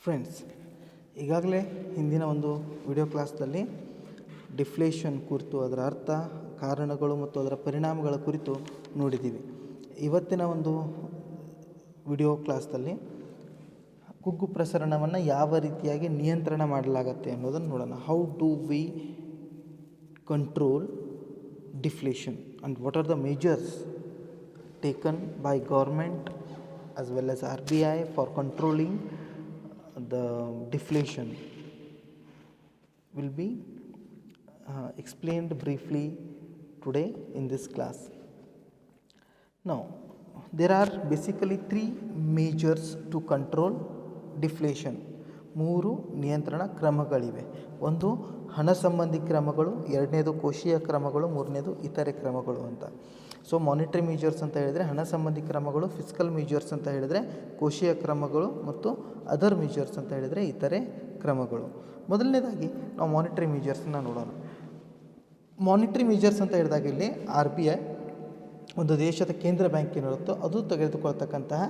Friends, ಈಗಾಗಲೇ ಹಿಂದಿನ ಒಂದು ವಿಡಿಯೋ ಕ್ಲಾಸ್ನಲ್ಲಿ ಡಿಫ್ಲೇಷನ್ ಕುರಿತು ಅದರ ಅರ್ಥ, ಕಾರಣಗಳು ಮತ್ತು ಅದರ ಪರಿಣಾಮಗಳ ಕುರಿತು ನೋಡಿದ್ದೀವಿ. ಇವತ್ತಿನ ಒಂದು ವಿಡಿಯೋ ಕ್ಲಾಸ್ನಲ್ಲಿ ಕುಗ್ಗು ಪ್ರಸರಣವನ್ನು ಯಾವ ರೀತಿಯಾಗಿ ನಿಯಂತ್ರಣ ಮಾಡಲಾಗತ್ತೆ ಅನ್ನೋದನ್ನು ನೋಡೋಣ. How do we control deflation and what are the majors taken by government as well as RBI for controlling the deflation will be explained briefly today in this class. Now, there are basically three measures to control deflation. ಮೂರು ನಿಯಂತ್ರಣ ಕ್ರಮಗಳಿವೆ. ಒಂದು ಹಣ ಸಂಬಂಧಿ ಕ್ರಮಗಳು, ಎರಡನೇದು ಕೋಶೀಯ ಕ್ರಮಗಳು, ಮೂರನೇದು ಇತರೆ ಕ್ರಮಗಳು ಅಂತ. ಸೊ ಮಾನಿಟರಿ ಮೆಜರ್ಸ್ ಅಂತ ಹೇಳಿದರೆ ಹಣ ಸಂಬಂಧಿ ಕ್ರಮಗಳು, ಫಿಸ್ಕಲ್ ಮೆಜರ್ಸ್ ಅಂತ ಹೇಳಿದರೆ ಕೋಶೀಯ ಕ್ರಮಗಳು ಮತ್ತು ಅದರ್ ಮೆಜರ್ಸ್ ಅಂತ ಹೇಳಿದರೆ ಇತರೆ ಕ್ರಮಗಳು. ಮೊದಲನೇದಾಗಿ ನಾವು ಮಾನಿಟರಿ ಮೆಜರ್ಸನ್ನು ನೋಡೋಣ. ಮಾನಿಟರಿ ಮೆಜರ್ಸ್ ಅಂತ ಹೇಳಿದಾಗ ಇಲ್ಲಿ RBI ಒಂದು ದೇಶದ ಕೇಂದ್ರ ಬ್ಯಾಂಕ್ ಏನಿರುತ್ತೋ ಅದು ತೆಗೆದುಕೊಳ್ತಕ್ಕಂತಹ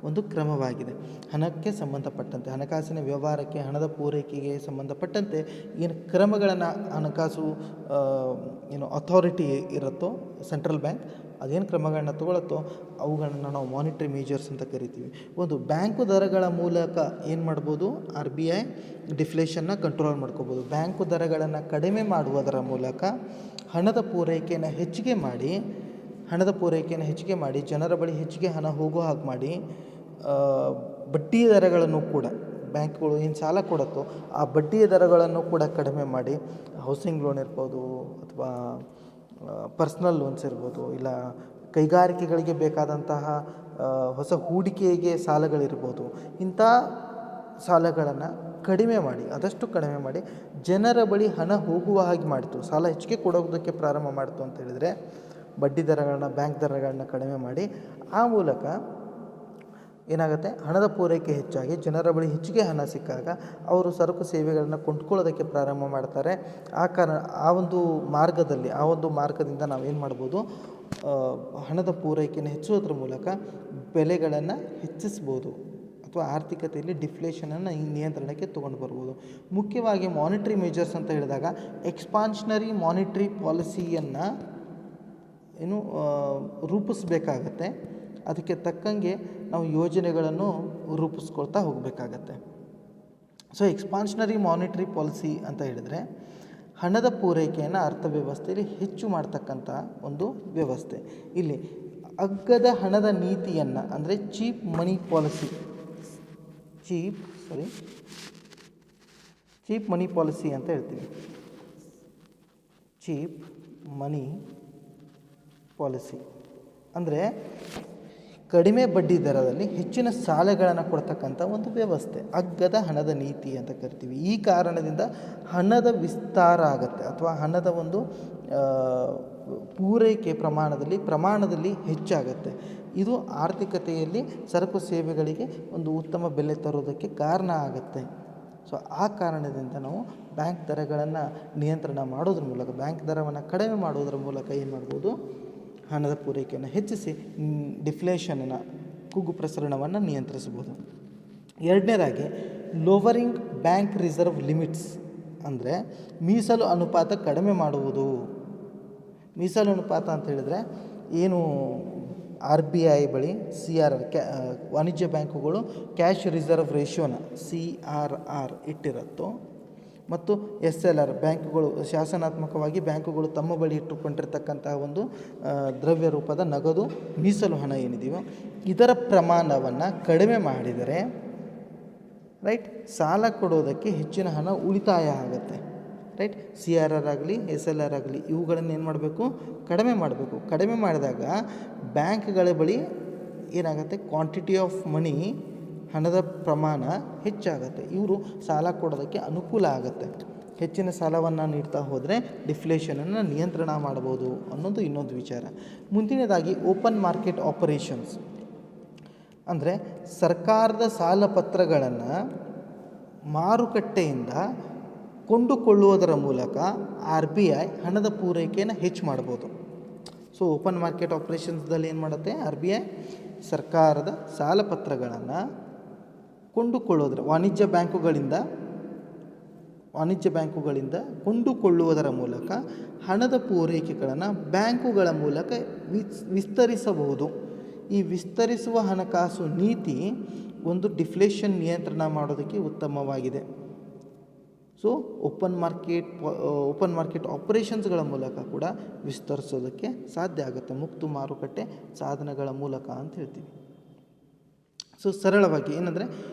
ಒಂದು ಕ್ರಮವಾಗಿದೆ. ಹಣಕ್ಕೆ ಸಂಬಂಧಪಟ್ಟಂತೆ, ಹಣಕಾಸಿನ ವ್ಯವಹಾರಕ್ಕೆ, ಹಣದ ಪೂರೈಕೆಗೆ ಸಂಬಂಧಪಟ್ಟಂತೆ ಏನು ಕ್ರಮಗಳನ್ನು ಹಣಕಾಸು ಅಥಾರಿಟಿ ಇರುತ್ತೋ ಸೆಂಟ್ರಲ್ ಬ್ಯಾಂಕ್ ಅದೇನು ಕ್ರಮಗಳನ್ನ ತಗೊಳುತ್ತೋ ಅವುಗಳನ್ನು ನಾವು ಮಾನಿಟರಿ ಮೇಜರ್ಸ್ ಅಂತ ಕರಿತೀವಿ. ಒಂದು ಬ್ಯಾಂಕು ದರಗಳ ಮೂಲಕ ಏನು ಮಾಡ್ಬೋದು, RBI ಡಿಫ್ಲೇಷನ್ನ ಕಂಟ್ರೋಲ್ ಮಾಡ್ಕೋಬೋದು. ಬ್ಯಾಂಕು ದರಗಳನ್ನು ಕಡಿಮೆ ಮಾಡುವುದರ ಮೂಲಕ ಹಣದ ಪೂರೈಕೆಯನ್ನು ಹೆಚ್ಚಿಗೆ ಮಾಡಿ ಜನರ ಬಳಿ ಹೆಚ್ಚಿಗೆ ಹಣ ಹೋಗೋ ಹಾಗೆ ಮಾಡಿ, ಬಡ್ಡಿ ದರಗಳನ್ನು ಕೂಡ ಬ್ಯಾಂಕ್ಗಳು ಏನು ಸಾಲ ಕೊಡುತ್ತೋ ಆ ಬಡ್ಡಿಯ ದರಗಳನ್ನು ಕೂಡ ಕಡಿಮೆ ಮಾಡಿ, ಹೌಸಿಂಗ್ ಲೋನ್ ಇರ್ಬೋದು ಅಥವಾ ಪರ್ಸ್ನಲ್ ಲೋನ್ಸ್ ಇರ್ಬೋದು, ಇಲ್ಲ ಕೈಗಾರಿಕೆಗಳಿಗೆ ಬೇಕಾದಂತಹ ಹೊಸ ಹೂಡಿಕೆಗೆ ಸಾಲಗಳಿರ್ಬೋದು, ಇಂಥ ಸಾಲಗಳನ್ನು ಆದಷ್ಟು ಕಡಿಮೆ ಮಾಡಿ ಜನರ ಬಳಿ ಹಣ ಹೋಗುವ ಹಾಗೆ ಮಾಡಿತು, ಸಾಲ ಹೆಚ್ಚಿಗೆ ಕೊಡೋದಕ್ಕೆ ಪ್ರಾರಂಭ ಮಾಡಿತು ಅಂತ ಹೇಳಿದರೆ ಬಡ್ಡಿ ದರಗಳನ್ನ, ಬ್ಯಾಂಕ್ ದರಗಳನ್ನ ಕಡಿಮೆ ಮಾಡಿ ಆ ಮೂಲಕ ಏನಾಗುತ್ತೆ, ಹಣದ ಪೂರೈಕೆ ಹೆಚ್ಚಾಗಿ ಜನರ ಬಳಿ ಹೆಚ್ಚಿಗೆ ಹಣ ಸಿಕ್ಕಾಗ ಅವರು ಸರಕು ಸೇವೆಗಳನ್ನು ಕೊಂಡ್ಕೊಳ್ಳೋದಕ್ಕೆ ಪ್ರಾರಂಭ ಮಾಡ್ತಾರೆ. ಆ ಒಂದು ಮಾರ್ಗದಿಂದ ನಾವೇನು ಮಾಡ್ಬೋದು, ಹಣದ ಪೂರೈಕೆಯನ್ನು ಹೆಚ್ಚುವುದರ ಮೂಲಕ ಬೆಲೆಗಳನ್ನು ಹೆಚ್ಚಿಸ್ಬೋದು ಅಥವಾ ಆರ್ಥಿಕತೆಯಲ್ಲಿ ಡಿಫ್ಲೇಷನನ್ನು ನಿಯಂತ್ರಣಕ್ಕೆ ತೊಗೊಂಡು ಬರ್ಬೋದು. ಮುಖ್ಯವಾಗಿ ಮಾನಿಟರಿ ಮೆಜರ್ಸ್ ಅಂತ ಹೇಳಿದಾಗ ಎಕ್ಸ್ಪಾನ್ಷನರಿ ಮಾನಿಟರಿ ಪಾಲಿಸಿಯನ್ನು ರೂಪಿಸಬೇಕಾಗತ್ತೆ. ಅದಕ್ಕೆ ತಕ್ಕಂಗೆ ನಾವು ಯೋಜನೆಗಳನ್ನು ರೂಪಿಸ್ಕೊಳ್ತಾ ಹೋಗಬೇಕಾಗತ್ತೆ. ಸೊ ಎಕ್ಸ್ಪಾನ್ಷನರಿ ಮಾನಿಟರಿ ಪಾಲಿಸಿ ಅಂತ ಹೇಳಿದರೆ ಹಣದ ಪೂರೈಕೆಯನ್ನು ಅರ್ಥವ್ಯವಸ್ಥೆಯಲ್ಲಿ ಹೆಚ್ಚು ಮಾಡ್ತಕ್ಕಂಥ ಒಂದು ವ್ಯವಸ್ಥೆ. ಇಲ್ಲಿ ಅಗ್ಗದ ಹಣದ ನೀತಿಯನ್ನು ಅಂದರೆ ಚೀಪ್ ಮನಿ ಪಾಲಿಸಿ ಅಂತ ಹೇಳ್ತೀವಿ. ಚೀಪ್ ಮನಿ ಪಾಲಿಸಿ ಅಂದರೆ ಕಡಿಮೆ ಬಡ್ಡಿ ದರದಲ್ಲಿ ಹೆಚ್ಚಿನ ಸಾಲಗಳನ್ನು ಕೊಡ್ತಕ್ಕಂಥ ಒಂದು ವ್ಯವಸ್ಥೆ, ಅಗ್ಗದ ಹಣದ ನೀತಿ ಅಂತ ಕರಿತೀವಿ. ಈ ಕಾರಣದಿಂದ ಹಣದ ವಿಸ್ತಾರ ಆಗುತ್ತೆ ಅಥವಾ ಹಣದ ಒಂದು ಪೂರೈಕೆ ಪ್ರಮಾಣದಲ್ಲಿ ಹೆಚ್ಚಾಗುತ್ತೆ. ಇದು ಆರ್ಥಿಕತೆಯಲ್ಲಿ ಸರಕು ಸೇವೆಗಳಿಗೆ ಒಂದು ಉತ್ತಮ ಬೆಲೆ ತರೋದಕ್ಕೆ ಕಾರಣ ಆಗುತ್ತೆ. ಸೊ ಆ ಕಾರಣದಿಂದ ನಾವು ಬ್ಯಾಂಕ್ ದರಗಳನ್ನು ನಿಯಂತ್ರಣ ಮಾಡೋದ್ರ ಮೂಲಕ, ಬ್ಯಾಂಕ್ ದರವನ್ನು ಕಡಿಮೆ ಮಾಡೋದ್ರ ಮೂಲಕ ಏನು ಮಾಡ್ಬೋದು, ಹಣದ ಪೂರೈಕೆಯನ್ನು ಹೆಚ್ಚಿಸಿ ಡಿಫ್ಲೇಷನನ್ನು, ಕುಗ್ಗು ಪ್ರಸರಣವನ್ನು ನಿಯಂತ್ರಿಸ್ಬೋದು. ಎರಡನೇದಾಗಿ ಲೋವರಿಂಗ್ ಬ್ಯಾಂಕ್ ರಿಸರ್ವ್ ಲಿಮಿಟ್ಸ್ ಅಂದರೆ ಮೀಸಲು ಅನುಪಾತ ಕಡಿಮೆ ಮಾಡುವುದು. ಮೀಸಲು ಅನುಪಾತ ಅಂತ ಹೇಳಿದರೆ ಏನು RBI ಬಳಿ CRR ವಾಣಿಜ್ಯ ಬ್ಯಾಂಕುಗಳು ಕ್ಯಾಶ್ ರಿಸರ್ವ್ ರೇಷಿಯೋನ CRR ಇಟ್ಟಿರುತ್ತೋ ಮತ್ತು SLR ಬ್ಯಾಂಕುಗಳು ಶಾಸನಾತ್ಮಕವಾಗಿ ಬ್ಯಾಂಕುಗಳು ತಮ್ಮ ಬಳಿ ಇಟ್ಟುಕೊಂಡಿರ್ತಕ್ಕಂತಹ ಒಂದು ದ್ರವ್ಯ ರೂಪದ ನಗದು ಮೀಸಲು ಹಣ ಏನಿದೆಯೋ ಇದರ ಪ್ರಮಾಣವನ್ನು ಕಡಿಮೆ ಮಾಡಿದರೆ ಸಾಲ ಕೊಡೋದಕ್ಕೆ ಹೆಚ್ಚಿನ ಹಣ ಉಳಿತಾಯ ಆಗುತ್ತೆ. CRR ಆಗಲಿ SLR ಆಗಲಿ ಇವುಗಳನ್ನು ಏನು ಮಾಡಬೇಕು, ಕಡಿಮೆ ಮಾಡಿದಾಗ ಬ್ಯಾಂಕ್ಗಳ ಬಳಿ ಏನಾಗುತ್ತೆ, ಕ್ವಾಂಟಿಟಿ ಆಫ್ ಮನಿ, ಹಣದ ಪ್ರಮಾಣ ಹೆಚ್ಚಾಗುತ್ತೆ. ಇವರು ಸಾಲ ಕೊಡೋದಕ್ಕೆ ಅನುಕೂಲ ಆಗುತ್ತೆ. ಹೆಚ್ಚಿನ ಸಾಲವನ್ನು ನೀಡ್ತಾ ಹೋದರೆ ಡಿಫ್ಲೇಷನನ್ನು ನಿಯಂತ್ರಣ ಮಾಡ್ಬೋದು ಅನ್ನೋದು ಇನ್ನೊಂದು ವಿಚಾರ. ಮುಂದಿನದಾಗಿ ಓಪನ್ ಮಾರ್ಕೆಟ್ ಆಪರೇಷನ್ಸ್ ಅಂದರೆ ಸರ್ಕಾರದ ಸಾಲ ಪತ್ರಗಳನ್ನು ಮಾರುಕಟ್ಟೆಯಿಂದ ಕೊಂಡುಕೊಳ್ಳುವುದರ ಮೂಲಕ RBI ಹಣದ ಪೂರೈಕೆಯನ್ನು ಹೆಚ್ಚು ಮಾಡ್ಬೋದು. ಸೊ ಓಪನ್ ಮಾರ್ಕೆಟ್ ಆಪರೇಷನ್ಸ್ದಲ್ಲಿ ಏನು ಮಾಡುತ್ತೆ, RBI ಸರ್ಕಾರದ ಸಾಲ ಪತ್ರಗಳನ್ನು ಕೊಂಡುಕೊಳ್ಳೋದ್ರ ವಾಣಿಜ್ಯ ಬ್ಯಾಂಕುಗಳಿಂದ ಕೊಂಡುಕೊಳ್ಳುವುದರ ಮೂಲಕ ಹಣದ ಪೂರೈಕೆಗಳನ್ನು ಬ್ಯಾಂಕುಗಳ ಮೂಲಕ ವಿಸ್ತರಿಸಬಹುದು. ಈ ವಿಸ್ತರಿಸುವ ಹಣಕಾಸು ನೀತಿ ಒಂದು ಡಿಫ್ಲೇಷನ್ ನಿಯಂತ್ರಣ ಮಾಡೋದಕ್ಕೆ ಉತ್ತಮವಾಗಿದೆ. ಸೊ ಓಪನ್ ಮಾರ್ಕೆಟ್ ಆಪರೇಷನ್ಸ್ಗಳ ಮೂಲಕ ಕೂಡ ವಿಸ್ತರಿಸೋದಕ್ಕೆ ಸಾಧ್ಯ ಆಗುತ್ತೆ, ಮುಕ್ತ ಮಾರುಕಟ್ಟೆ ಸಾಧನಗಳ ಮೂಲಕ ಅಂತ ಹೇಳ್ತೀವಿ. ಸೊ ಸರಳವಾಗಿ ಏನಂದರೆ,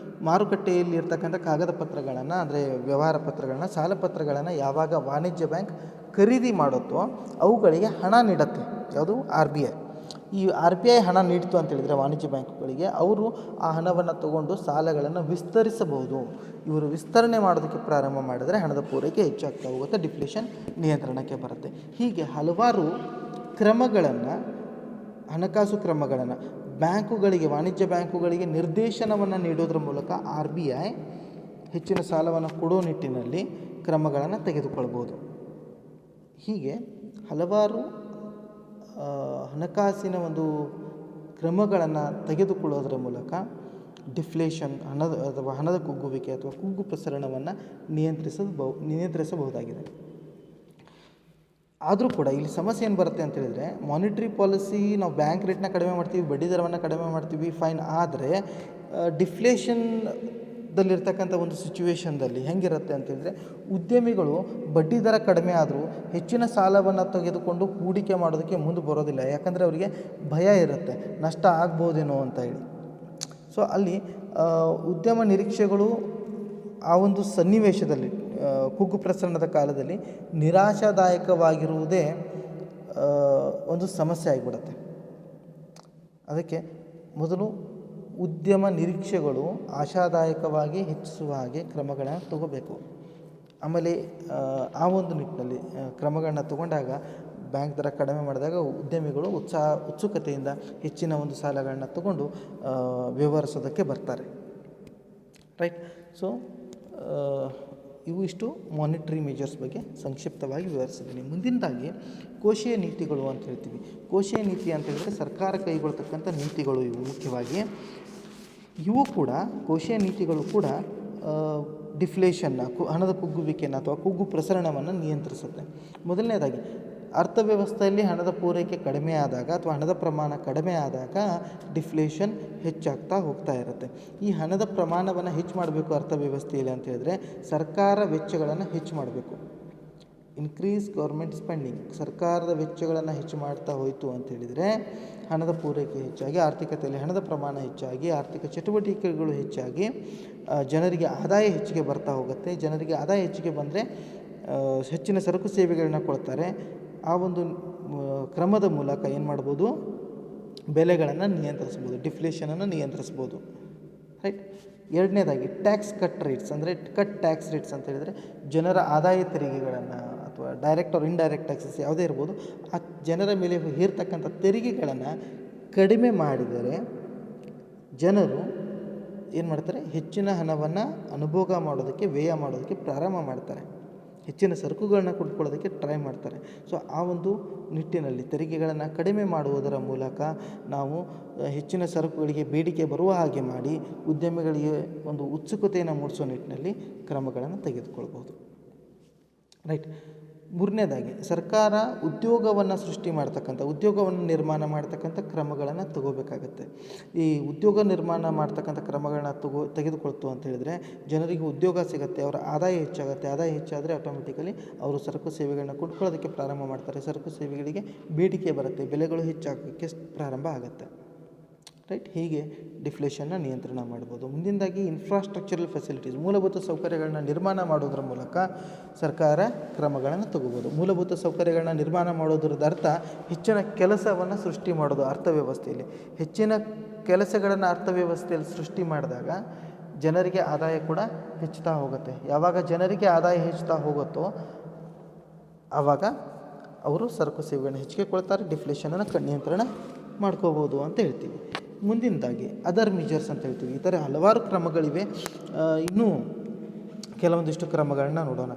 ಮಾರುಕಟ್ಟೆಯಲ್ಲಿ ಇರ್ತಕ್ಕಂಥ ಕಾಗದ ಪತ್ರಗಳನ್ನು ಅಂದರೆ ವ್ಯವಹಾರ ಪತ್ರಗಳನ್ನು, ಸಾಲ ಪತ್ರಗಳನ್ನು ಯಾವಾಗ ವಾಣಿಜ್ಯ ಬ್ಯಾಂಕ್ ಖರೀದಿ ಮಾಡುತ್ತೋ ಅವುಗಳಿಗೆ ಹಣ ನೀಡುತ್ತೆ. ಯಾವುದು? RBI. ಈ RBI ಹಣ ನೀಡ್ತು ಅಂತೇಳಿದರೆ ವಾಣಿಜ್ಯ ಬ್ಯಾಂಕುಗಳಿಗೆ, ಅವರು ಆ ಹಣವನ್ನು ತಗೊಂಡು ಸಾಲಗಳನ್ನು ವಿಸ್ತರಿಸಬಹುದು. ಇವರು ವಿಸ್ತರಣೆ ಮಾಡೋದಕ್ಕೆ ಪ್ರಾರಂಭ ಮಾಡಿದರೆ ಹಣದ ಪೂರೈಕೆ ಹೆಚ್ಚಾಗ್ತಾ ಹೋಗುತ್ತೆ, ಡಿಫ್ಲೇಷನ್ ನಿಯಂತ್ರಣಕ್ಕೆ ಬರುತ್ತೆ. ಹೀಗೆ ಹಲವಾರು ಕ್ರಮಗಳನ್ನು, ಹಣಕಾಸು ಕ್ರಮಗಳನ್ನು ವಾಣಿಜ್ಯ ಬ್ಯಾಂಕುಗಳಿಗೆ ನಿರ್ದೇಶನವನ್ನು ನೀಡೋದ್ರ ಮೂಲಕ RBI ಹೆಚ್ಚಿನ ಸಾಲವನ್ನು ಕೊಡೋ ನಿಟ್ಟಿನಲ್ಲಿ ಕ್ರಮಗಳನ್ನು ತೆಗೆದುಕೊಳ್ಬೋದು. ಹೀಗೆ ಹಲವಾರು ಹಣಕಾಸಿನ ಒಂದು ಕ್ರಮಗಳನ್ನು ತೆಗೆದುಕೊಳ್ಳೋದ್ರ ಮೂಲಕ ಡಿಫ್ಲೇಷನ್, ಹಣದ ಕುಗ್ಗುವಿಕೆ ಅಥವಾ ಕುಗ್ಗು ಪ್ರಸರಣವನ್ನು ನಿಯಂತ್ರಿಸಬಹುದಾಗಿದೆ. ಆದರೂ ಕೂಡ ಇಲ್ಲಿ ಸಮಸ್ಯೆ ಏನು ಬರುತ್ತೆ ಅಂತ ಹೇಳಿದರೆ, ಮಾನಿಟ್ರಿ ಪಾಲಿಸಿ ನಾವು ಬ್ಯಾಂಕ್ ರೇಟ್ನ ಕಡಿಮೆ ಮಾಡ್ತೀವಿ, ಬಡ್ಡಿ ದರವನ್ನು ಕಡಿಮೆ ಮಾಡ್ತೀವಿ, ಫೈನ್. ಆದರೆ ಡಿಫ್ಲೇಷನ್ದಲ್ಲಿರ್ತಕ್ಕಂಥ ಒಂದು ಸಿಚುವೇಷನ್ದಲ್ಲಿ ಹೆಂಗಿರುತ್ತೆ ಅಂತೇಳಿದರೆ, ಉದ್ಯಮಿಗಳು ಬಡ್ಡಿ ದರ ಕಡಿಮೆ ಆದರೂ ಹೆಚ್ಚಿನ ಸಾಲವನ್ನು ತೆಗೆದುಕೊಂಡು ಹೂಡಿಕೆ ಮಾಡೋದಕ್ಕೆ ಮುಂದೆ ಬರೋದಿಲ್ಲ. ಯಾಕಂದರೆ ಅವರಿಗೆ ಭಯ ಇರುತ್ತೆ, ನಷ್ಟ ಆಗ್ಬೋದೇನೋ ಅಂತ ಹೇಳಿ. ಸೊ ಅಲ್ಲಿ ಉದ್ಯಮ ನಿರೀಕ್ಷೆಗಳು ಆ ಒಂದು ಸನ್ನಿವೇಶದಲ್ಲಿ, ಕುಗ್ಗು ಪ್ರಸರಣದ ಕಾಲದಲ್ಲಿ ನಿರಾಶಾದಾಯಕವಾಗಿರುವುದೇ ಒಂದು ಸಮಸ್ಯೆ ಆಗಿಬಿಡುತ್ತೆ. ಅದಕ್ಕೆ ಮೊದಲು ಉದ್ಯಮ ನಿರೀಕ್ಷೆಗಳು ಆಶಾದಾಯಕವಾಗಿ ಹೆಚ್ಚಿಸುವ ಹಾಗೆ ಕ್ರಮಗಳನ್ನು ತಗೋಬೇಕು. ಆಮೇಲೆ ಆ ಒಂದು ನಿಟ್ಟಿನಲ್ಲಿ ಕ್ರಮಗಳನ್ನ ತಗೊಂಡಾಗ, ಬ್ಯಾಂಕ್ ದರ ಕಡಿಮೆ ಮಾಡಿದಾಗ ಉದ್ಯಮಿಗಳು ಉತ್ಸುಕತೆಯಿಂದ ಹೆಚ್ಚಿನ ಒಂದು ಸಾಲಗಳನ್ನ ತಗೊಂಡು ವ್ಯವಹರಿಸೋದಕ್ಕೆ ಬರ್ತಾರೆ. ರೈಟ್. ಸೊ ಇಷ್ಟು ಮಾನಿಟ್ರಿ ಮೆಜರ್ಸ್ ಬಗ್ಗೆ ಸಂಕ್ಷಿಪ್ತವಾಗಿ ವಿವರಿಸಿದ್ದೀನಿ. ಮುಂದಿನದಾಗಿ ಕೋಶೀಯ ನೀತಿಗಳು ಅಂತ ಹೇಳ್ತೀವಿ. ಕೋಶೀಯ ನೀತಿ ಅಂತ ಹೇಳಿದರೆ ಸರ್ಕಾರ ಕೈಗೊಳ್ತಕ್ಕಂಥ ನೀತಿಗಳು ಇವು. ಮುಖ್ಯವಾಗಿ ಕೋಶೀಯ ನೀತಿಗಳು ಕೂಡ ಡಿಫ್ಲೇಷನ್ನ, ಹಣದ ಕುಗ್ಗುವಿಕೆಯನ್ನು ಅಥವಾ ಕುಗ್ಗು ಪ್ರಸರಣವನ್ನು ನಿಯಂತ್ರಿಸುತ್ತೆ. ಮೊದಲನೇದಾಗಿ, ಅರ್ಥವ್ಯವಸ್ಥೆಯಲ್ಲಿ ಹಣದ ಪೂರೈಕೆ ಕಡಿಮೆ ಆದಾಗ ಅಥವಾ ಹಣದ ಪ್ರಮಾಣ ಕಡಿಮೆ ಆದಾಗ ಡಿಫ್ಲೇಷನ್ ಹೆಚ್ಚಾಗ್ತಾ ಹೋಗ್ತಾ ಇರುತ್ತೆ. ಈ ಹಣದ ಪ್ರಮಾಣವನ್ನು ಹೆಚ್ಚು ಮಾಡಬೇಕು ಅರ್ಥವ್ಯವಸ್ಥೆಯಲ್ಲಿ ಅಂತ ಹೇಳಿದ್ರೆ, ಸರ್ಕಾರ ವೆಚ್ಚಗಳನ್ನು ಹೆಚ್ಚು ಮಾಡಬೇಕು. Increase government spending. ಸರ್ಕಾರದ ವೆಚ್ಚಗಳನ್ನು ಹೆಚ್ಚು ಮಾಡ್ತಾ ಹೋಯಿತು ಅಂತ ಹೇಳಿದರೆ ಹಣದ ಪೂರೈಕೆ ಹೆಚ್ಚಾಗಿ, ಆರ್ಥಿಕತೆಯಲ್ಲಿ ಹಣದ ಪ್ರಮಾಣ ಹೆಚ್ಚಾಗಿ, ಆರ್ಥಿಕ ಚಟುವಟಿಕೆಗಳು ಹೆಚ್ಚಾಗಿ, ಜನರಿಗೆ ಆದಾಯ ಹೆಚ್ಚಿಗೆ ಬರ್ತಾ ಹೋಗುತ್ತೆ. ಜನರಿಗೆ ಆದಾಯ ಹೆಚ್ಚಿಗೆ ಬಂದರೆ ಹೆಚ್ಚಿನ ಸರಕು ಸೇವೆಗಳನ್ನ ಕೊಡ್ತಾರೆ. ಆ ಒಂದು ಕ್ರಮದ ಮೂಲಕ ಏನು ಮಾಡ್ಬೋದು? ಬೆಲೆಗಳನ್ನು ನಿಯಂತ್ರಿಸ್ಬೋದು, ಡಿಫ್ಲೇಷನನ್ನು ನಿಯಂತ್ರಿಸ್ಬೋದು. ರೈಟ್. ಎರಡನೇದಾಗಿ ಟ್ಯಾಕ್ಸ್ ಕಟ್ ರೇಟ್ಸ್, ಅಂದರೆ ಟ್ಯಾಕ್ಸ್ ರೇಟ್ಸ್ ಅಂತ ಹೇಳಿದರೆ ಜನರ ಆದಾಯ ತೆರಿಗೆಗಳನ್ನು ಅಥವಾ ಡೈರೆಕ್ಟ್ ಆರ್ ಇಂಡೈರೆಕ್ಟ್ ಟ್ಯಾಕ್ಸಸ್ ಯಾವುದೇ ಇರ್ಬೋದು, ಆ ಜನರ ಮೇಲೆ ಹೇರ್ತಕ್ಕಂಥ ತೆರಿಗೆಗಳನ್ನು ಕಡಿಮೆ ಮಾಡಿದರೆ ಜನರು ಏನು ಮಾಡ್ತಾರೆ? ಹೆಚ್ಚಿನ ಹಣವನ್ನು ಅನುಭೋಗ ಮಾಡೋದಕ್ಕೆ, ವ್ಯಯ ಮಾಡೋದಕ್ಕೆ ಪ್ರಾರಂಭ ಮಾಡ್ತಾರೆ. ಹೆಚ್ಚಿನ ಸರಕುಗಳನ್ನ ಕೊಂಡ್ಕೊಳ್ಳೋದಕ್ಕೆ ಟ್ರೈ ಮಾಡ್ತಾರೆ. ಸೊ ಆ ಒಂದು ನಿಟ್ಟಿನಲ್ಲಿ ತೆರಿಗೆಗಳನ್ನು ಕಡಿಮೆ ಮಾಡುವುದರ ಮೂಲಕ ನಾವು ಹೆಚ್ಚಿನ ಸರಕುಗಳಿಗೆ ಬೇಡಿಕೆ ಬರುವ ಹಾಗೆ ಮಾಡಿ ಉದ್ಯಮಿಗಳಿಗೆ ಒಂದು ಉತ್ಸುಕತೆಯನ್ನು ಮೂಡಿಸೋ ನಿಟ್ಟಿನಲ್ಲಿ ಕ್ರಮಗಳನ್ನು ತೆಗೆದುಕೊಳ್ಬೋದು. ರೈಟ್. ಮೂರನೇದಾಗಿ, ಸರ್ಕಾರ ಉದ್ಯೋಗವನ್ನು ನಿರ್ಮಾಣ ಮಾಡ್ತಕ್ಕಂಥ ಕ್ರಮಗಳನ್ನು ತಗೋಬೇಕಾಗತ್ತೆ. ಈ ಉದ್ಯೋಗ ನಿರ್ಮಾಣ ಮಾಡ್ತಕ್ಕಂಥ ಕ್ರಮಗಳನ್ನ ತೆಗೆದುಕೊಳ್ತು ಅಂತ ಹೇಳಿದರೆ ಜನರಿಗೆ ಉದ್ಯೋಗ ಸಿಗುತ್ತೆ, ಅವರ ಆದಾಯ ಹೆಚ್ಚಾಗುತ್ತೆ. ಆದಾಯ ಹೆಚ್ಚಾದರೆ ಆಟೋಮೆಟಿಕಲಿ ಅವರು ಸರಕು ಸೇವೆಗಳನ್ನ ಕೊಂಡ್ಕೊಳ್ಳೋದಕ್ಕೆ ಪ್ರಾರಂಭ ಮಾಡ್ತಾರೆ. ಸರಕು ಸೇವೆಗಳಿಗೆ ಬೇಡಿಕೆ ಬರುತ್ತೆ, ಬೆಲೆಗಳು ಹೆಚ್ಚಾಗೋಕ್ಕೆ ಪ್ರಾರಂಭ ಆಗುತ್ತೆ. ರೈಟ್. ಹೀಗೆ ಡಿಫ್ಲೇಷನ್ನ ನಿಯಂತ್ರಣ ಮಾಡ್ಬೋದು. ಮುಂದಿನದಾಗಿ ಇನ್ಫ್ರಾಸ್ಟ್ರಕ್ಚರಲ್ ಫೆಸಿಲಿಟೀಸ್, ಮೂಲಭೂತ ಸೌಕರ್ಯಗಳನ್ನ ನಿರ್ಮಾಣ ಮಾಡೋದ್ರ ಮೂಲಕ ಸರ್ಕಾರ ಕ್ರಮಗಳನ್ನು ತಗೋಬೋದು. ಮೂಲಭೂತ ಸೌಕರ್ಯಗಳನ್ನ ನಿರ್ಮಾಣ ಮಾಡೋದ್ರದ ಅರ್ಥ ಹೆಚ್ಚಿನ ಕೆಲಸವನ್ನು ಸೃಷ್ಟಿ ಮಾಡೋದು ಅರ್ಥವ್ಯವಸ್ಥೆಯಲ್ಲಿ. ಹೆಚ್ಚಿನ ಕೆಲಸಗಳನ್ನು ಅರ್ಥವ್ಯವಸ್ಥೆಯಲ್ಲಿ ಸೃಷ್ಟಿ ಮಾಡಿದಾಗ ಜನರಿಗೆ ಆದಾಯ ಕೂಡ ಹೆಚ್ಚುತ್ತಾ ಹೋಗುತ್ತೆ. ಯಾವಾಗ ಜನರಿಗೆ ಆದಾಯ ಹೆಚ್ಚುತ್ತಾ ಹೋಗುತ್ತೋ ಆವಾಗ ಅವರು ಸರಕು ಸೇವೆಗಳನ್ನು ಹೆಚ್ಚಿಗೆ ಕೊಡ್ತಾರೆ, ಡಿಫ್ಲೇಷನನ್ನು ನಿಯಂತ್ರಣ ಮಾಡ್ಕೋಬೋದು ಅಂತ ಹೇಳ್ತೀವಿ. ಮುಂದಿನದಾಗಿ ಅದರ್ ಮೆಜರ್ಸ್ ಅಂತ ಹೇಳ್ತೀವಿ. ಈ ಥರ ಹಲವಾರು ಕ್ರಮಗಳಿವೆ. ಇನ್ನೂ ಕೆಲವೊಂದಿಷ್ಟು ಕ್ರಮಗಳನ್ನ ನೋಡೋಣ.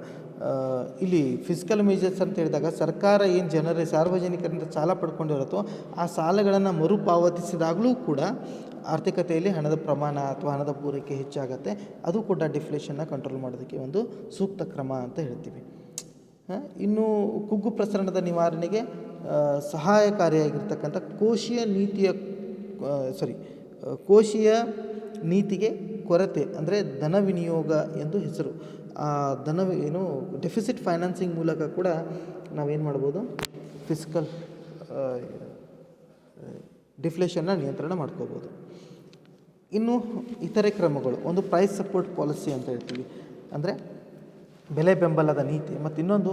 ಇಲ್ಲಿ ಫಿಸ್ಕಲ್ ಮೆಜರ್ಸ್ ಅಂತ ಹೇಳಿದಾಗ ಸರ್ಕಾರ ಏನು ಸಾರ್ವಜನಿಕರಿಂದ ಸಾಲ ಪಡ್ಕೊಂಡಿರುತ್ತೋ ಆ ಸಾಲಗಳನ್ನು ಮರುಪಾವತಿಸಿದಾಗಲೂ ಕೂಡ ಆರ್ಥಿಕತೆಯಲ್ಲಿ ಹಣದ ಪ್ರಮಾಣ ಅಥವಾ ಹಣದ ಪೂರೈಕೆ ಹೆಚ್ಚಾಗತ್ತೆ, ಅದು ಕೂಡ ಡಿಫ್ಲೇಷನ್ನ ಕಂಟ್ರೋಲ್ ಮಾಡೋದಕ್ಕೆ ಒಂದು ಸೂಕ್ತ ಕ್ರಮ ಅಂತ ಹೇಳ್ತೀವಿ. ಇನ್ನು ಕುಗ್ಗು ಪ್ರಸರಣದ ನಿವಾರಣೆಗೆ ಸಹಾಯಕಾರಿಯಾಗಿರ್ತಕ್ಕಂಥ ಕೋಶೀಯ ನೀತಿಗೆ ಕೊರತೆ ಅಂದರೆ ಧನ ವಿನಿಯೋಗ ಎಂದು ಹೆಸರು. ಏನು ಡೆಫಿಸಿಟ್ ಫೈನಾನ್ಸಿಂಗ್ ಮೂಲಕ ಕೂಡ ನಾವೇನು ಮಾಡ್ಬೋದು, ಫಿಸ್ಕಲ್ ಡಿಫ್ಲೇಷನ್ನ ನಿಯಂತ್ರಣ ಮಾಡ್ಕೋಬೋದು. ಇನ್ನು ಇತರೆ ಕ್ರಮಗಳು, ಒಂದು ಪ್ರೈಸ್ ಸಪೋರ್ಟ್ ಪಾಲಿಸಿ ಅಂತ ಹೇಳ್ತೀವಿ, ಅಂದರೆ ಬೆಲೆ ಬೆಂಬಲದ ನೀತಿ, ಮತ್ತು ಇನ್ನೊಂದು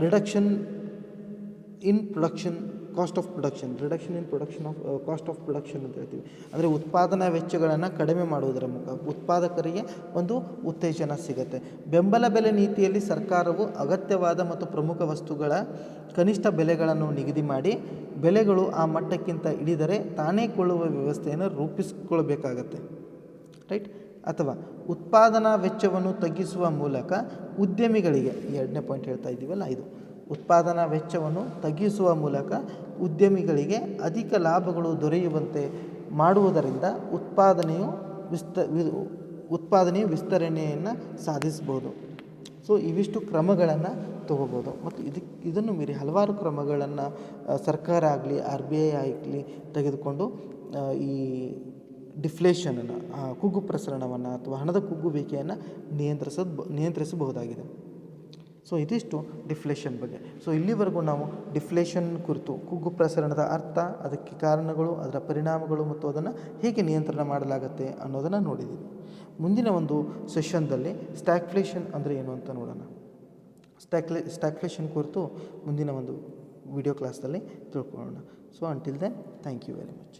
reduction in production cost of production cost of production ಅಂತ ಹೇಳ್ತೀವಿ. ಅಂದರೆ ಉತ್ಪಾದನಾ ವೆಚ್ಚಗಳನ್ನು ಕಡಿಮೆ ಮಾಡುವುದರ ಮೂಲಕ ಉತ್ಪಾದಕರಿಗೆ ಒಂದು ಉತ್ತೇಜನ ಸಿಗುತ್ತೆ. ಬೆಂಬಲ ಬೆಲೆ ನೀತಿಯಲ್ಲಿ ಸರ್ಕಾರವು ಅಗತ್ಯವಾದ ಮತ್ತು ಪ್ರಮುಖ ವಸ್ತುಗಳ ಕನಿಷ್ಠ ಬೆಲೆಗಳನ್ನು ನಿಗದಿ ಮಾಡಿ ಬೆಲೆಗಳು ಆ ಮಟ್ಟಕ್ಕಿಂತ ಇಳಿದರೆ ತಾನೇ ಕೊಳ್ಳುವ ವ್ಯವಸ್ಥೆಯನ್ನು ರೂಪಿಸಿಕೊಳ್ಬೇಕಾಗತ್ತೆ, ರೈಟ್. ಅಥವಾ ಉತ್ಪಾದನಾ ವೆಚ್ಚವನ್ನು ತಗ್ಗಿಸುವ ಮೂಲಕ ಉದ್ಯಮಿಗಳಿಗೆ, ಎರಡನೇ ಪಾಯಿಂಟ್ ಹೇಳ್ತಾ ಇದ್ದೀವಲ್ಲ ಇದು, ಉತ್ಪಾದನಾ ವೆಚ್ಚವನ್ನು ತಗ್ಗಿಸುವ ಮೂಲಕ ಉದ್ಯಮಿಗಳಿಗೆ ಅಧಿಕ ಲಾಭಗಳು ದೊರೆಯುವಂತೆ ಮಾಡುವುದರಿಂದ ಉತ್ಪಾದನೆಯು ವಿಸ್ತರಣೆಯನ್ನು ಸಾಧಿಸ್ಬೋದು. ಸೊ ಇವಿಷ್ಟು ಕ್ರಮಗಳನ್ನು ತಗೋಬೋದು. ಮತ್ತು ಇದನ್ನು ಮೀರಿ ಹಲವಾರು ಕ್ರಮಗಳನ್ನು ಸರ್ಕಾರ ಆಗಲಿ RBI ಆಗಲಿ ತೆಗೆದುಕೊಂಡು ಈ ಡಿಫ್ಲೇಷನನ್ನು, ಕುಗ್ಗು ಪ್ರಸರಣವನ್ನು ಅಥವಾ ಹಣದ ಕುಗ್ಗುವಿಕೆಯನ್ನು ನಿಯಂತ್ರಿಸಬಹುದಾಗಿದೆ. ಸೊ ಇದಿಷ್ಟು ಡಿಫ್ಲೇಷನ್ ಬಗ್ಗೆ. ಸೊ ಇಲ್ಲಿವರೆಗೂ ನಾವು ಡಿಫ್ಲೇಷನ್ ಕುರಿತು, ಕುಗ್ಗು ಪ್ರಸರಣದ ಅರ್ಥ, ಅದಕ್ಕೆ ಕಾರಣಗಳು, ಅದರ ಪರಿಣಾಮಗಳು ಮತ್ತು ಅದನ್ನು ಹೇಗೆ ನಿಯಂತ್ರಣ ಮಾಡಲಾಗುತ್ತೆ ಅನ್ನೋದನ್ನು ನೋಡಿದ್ದೀವಿ. ಮುಂದಿನ ಒಂದು ಸೆಷನ್ದಲ್ಲಿ ಸ್ಟ್ಯಾಗ್ಫ್ಲೇಷನ್ ಅಂದರೆ ಏನು ಅಂತ ನೋಡೋಣ. ಸ್ಟ್ಯಾಗ್ಫ್ಲೇಷನ್ ಕುರಿತು ಮುಂದಿನ ಒಂದು ವಿಡಿಯೋ ಕ್ಲಾಸ್ದಲ್ಲಿ ತಿಳ್ಕೊಳ್ಳೋಣ. So until then, thank you very much.